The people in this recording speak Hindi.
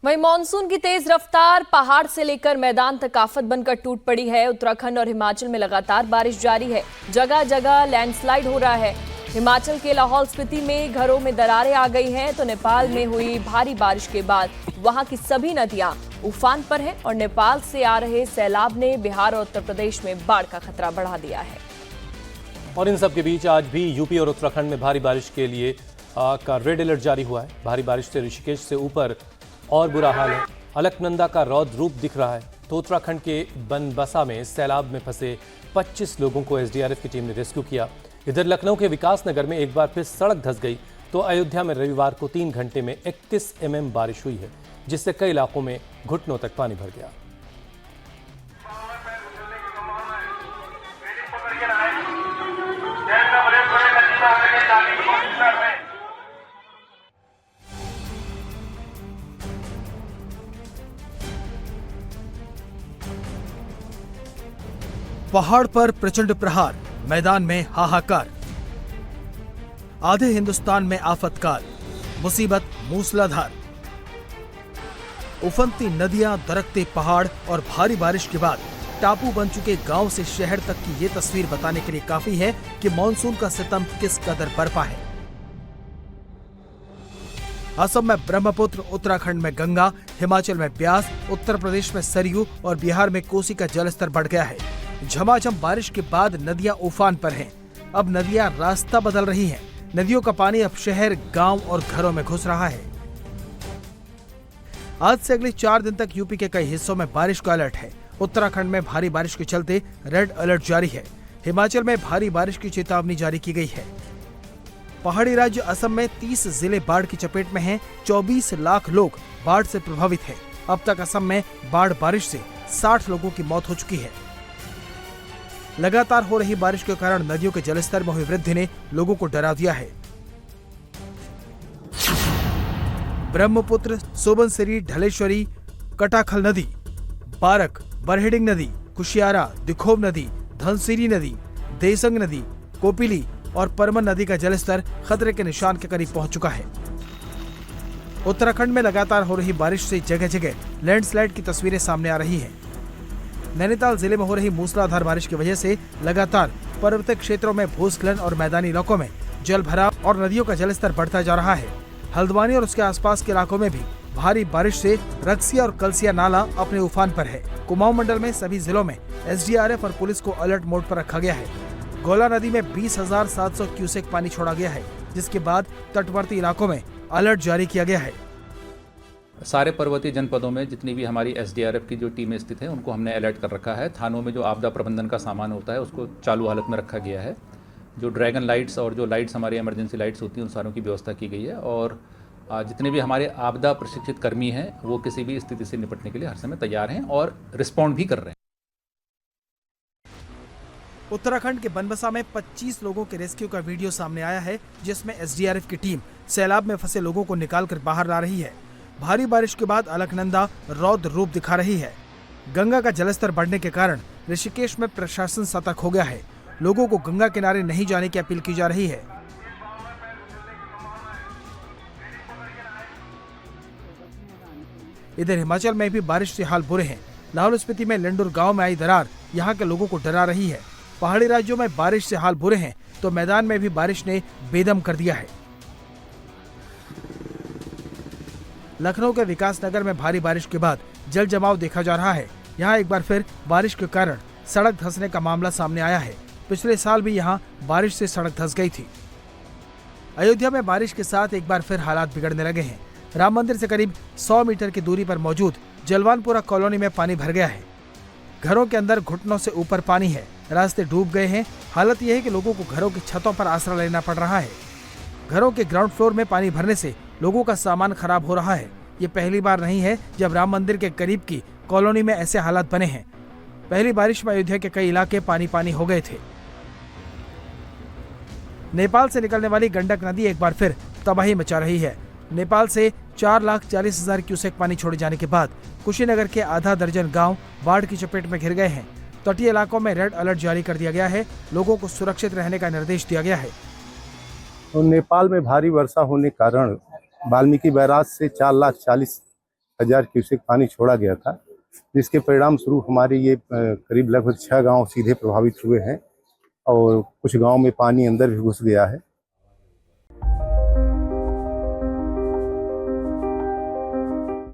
वहीं मानसून की तेज रफ्तार पहाड़ से लेकर मैदान तक आफत बनकर टूट पड़ी है। उत्तराखंड और हिमाचल में लगातार बारिश जारी है। जगह जगह लैंडस्लाइड हो रहा है। हिमाचल के लाहौल स्पीति में घरों में दरारें आ गई हैं, तो नेपाल में हुई भारी बारिश के बाद वहां की सभी नदियां उफान पर हैं और नेपाल से आ रहे सैलाब ने बिहार और उत्तर प्रदेश में बाढ़ का खतरा बढ़ा दिया है। और इन सब के बीच आज भी यूपी और उत्तराखंड में भारी बारिश के लिए का रेड अलर्ट जारी हुआ है। भारी बारिश से ऋषिकेश से ऊपर और बुरा हाल है। अलकनंदा का रौद्र रूप दिख रहा है। तो उत्तराखंड के बनबसा में सैलाब में फंसे 25 लोगों को एसडीआरएफ की टीम ने रेस्क्यू किया। इधर लखनऊ के विकास नगर में एक बार फिर सड़क धंस गई, तो अयोध्या में रविवार को 3 घंटे में 31 mm बारिश हुई है, जिससे कई इलाकों में घुटनों तक पानी भर गया। पहाड़ पर प्रचंड प्रहार, मैदान में हाहाकार। आधे हिंदुस्तान में आफतकाल, मुसीबत मूसलाधार। उफनती नदियां, दरकते पहाड़ और भारी बारिश के बाद टापू बन चुके गांव से शहर तक की ये तस्वीर बताने के लिए काफी है कि मानसून का सितम किस कदर बरपा है। असम में ब्रह्मपुत्र, उत्तराखंड में गंगा, हिमाचल में ब्यास, उत्तर प्रदेश में सरयू और बिहार में कोसी का जलस्तर बढ़ गया है। झमाझम बारिश के बाद नदियां उफान पर हैं। अब नदियां रास्ता बदल रही हैं। नदियों का पानी अब शहर, गांव और घरों में घुस रहा है। आज से अगले 4 दिन तक यूपी के कई हिस्सों में बारिश का अलर्ट है। उत्तराखंड में भारी बारिश के चलते रेड अलर्ट जारी है। हिमाचल में भारी बारिश की चेतावनी जारी की गई है। पहाड़ी राज्य असम में 30 जिले बाढ़ की चपेट में हैं। 24 लाख लोग बाढ़ से प्रभावित हैं। अब तक असम में बाढ़ बारिश से 60 लोगों की मौत हो चुकी है। लगातार हो रही बारिश के कारण नदियों के जलस्तर में हुई वृद्धि ने लोगों को डरा दिया है। ब्रह्मपुत्र, सुबनसिरी, ढलेश्वरी, कटाखल नदी, बारक, बरहेडिंग नदी, कुशियारा, दिखोब नदी, धनसिरी नदी, देसंग नदी, कोपिली और परमन नदी का जलस्तर खतरे के निशान के करीब पहुंच चुका है। उत्तराखंड में लगातार हो रही बारिश से जगह जगह लैंडस्लाइड की तस्वीरें सामने आ रही हैं। नैनीताल जिले में हो रही मूसलाधार बारिश की वजह से लगातार पर्वतीय क्षेत्रों में भूस्खलन और मैदानी इलाकों में जल भराव और नदियों का जलस्तर बढ़ता जा रहा है। हल्द्वानी और उसके आसपास के इलाकों में भी भारी बारिश से रक्सिया और कलसिया नाला अपने उफान पर है। कुमाऊं मंडल में सभी जिलों में एसडीआरएफ और पुलिस को अलर्ट मोड पर रखा गया है। गोला नदी में 20,700 क्यूसेक पानी छोड़ा गया है, जिसके बाद तटवर्ती इलाकों में अलर्ट जारी किया गया है। सारे पर्वतीय जनपदों में जितनी भी हमारी एसडीआरएफ की जो टीमें स्थित हैं, उनको हमने अलर्ट कर रखा है। थानों में जो आपदा प्रबंधन का सामान होता है, उसको चालू हालत में रखा गया है। जो ड्रैगन लाइट्स और जो लाइट्स हमारी इमरजेंसी लाइट्स होती हैं, उन सारों की व्यवस्था की गई है। और जितने भी हमारे आपदा प्रशिक्षित कर्मी हैं, वो किसी भी स्थिति से निपटने के लिए हर समय तैयार हैं और रिस्पॉन्ड भी कर रहे हैं। उत्तराखंड के बनबसा में 25 लोगों के रेस्क्यू का वीडियो सामने आया है, जिसमें एसडीआरएफ की टीम सैलाब में फंसे लोगों को निकालकर बाहर ला रही है। भारी बारिश के बाद अलकनंदा रौद्र रूप दिखा रही है। गंगा का जलस्तर बढ़ने के कारण ऋषिकेश में प्रशासन सतर्क हो गया है। लोगों को गंगा किनारे नहीं जाने की अपील की जा रही है। इधर हिमाचल में भी बारिश से हाल बुरे हैं। लाहौल स्पीति में लिंडुर गांव में आई दरार यहां के लोगों को डरा रही है। पहाड़ी राज्यों में बारिश से हाल बुरे हैं, तो मैदान में भी बारिश ने बेदम कर दिया है। लखनऊ के विकास नगर में भारी बारिश के बाद जल जमाव देखा जा रहा है। यहाँ एक बार फिर बारिश के कारण सड़क धंसने का मामला सामने आया है। पिछले साल भी यहाँ बारिश से सड़क धंस गई थी। अयोध्या में बारिश के साथ एक बार फिर हालात बिगड़ने लगे हैं। राम मंदिर से करीब 100 मीटर की दूरी पर मौजूद जलवानपुरा कॉलोनी में पानी भर गया है। घरों के अंदर घुटनों से ऊपर पानी है। रास्ते डूब गए हैं। हालत यह है कि लोगों को घरों की छतों पर आसरा लेना पड़ रहा है। घरों के ग्राउंड फ्लोर में पानी भरने से लोगों का सामान खराब हो रहा है। ये पहली बार नहीं है जब राम मंदिर के करीब की कॉलोनी में ऐसे हालात बने हैं। पहली बारिश में अयोध्या के कई इलाके पानी पानी हो गए थे। नेपाल से निकलने वाली गंडक नदी एक बार फिर तबाही मचा रही है। नेपाल से 4,40,000 क्यूसेक पानी छोड़े जाने के बाद कुशीनगर के आधा दर्जन गांव बाढ़ की चपेट में घिर गए हैं। तटीय इलाकों में रेड अलर्ट जारी कर दिया गया है। लोगों को सुरक्षित रहने का निर्देश दिया गया है। तो नेपाल में भारी वर्षा होने के कारण वाल्मीकि बैराज से 4,40,000 1000 क्यूसेक पानी छोड़ा गया था, जिसके परिणाम स्वरूप हमारे ये करीब लगभग 6 गांव सीधे प्रभावित हुए हैं और कुछ गांव में पानी अंदर भी घुस गया है।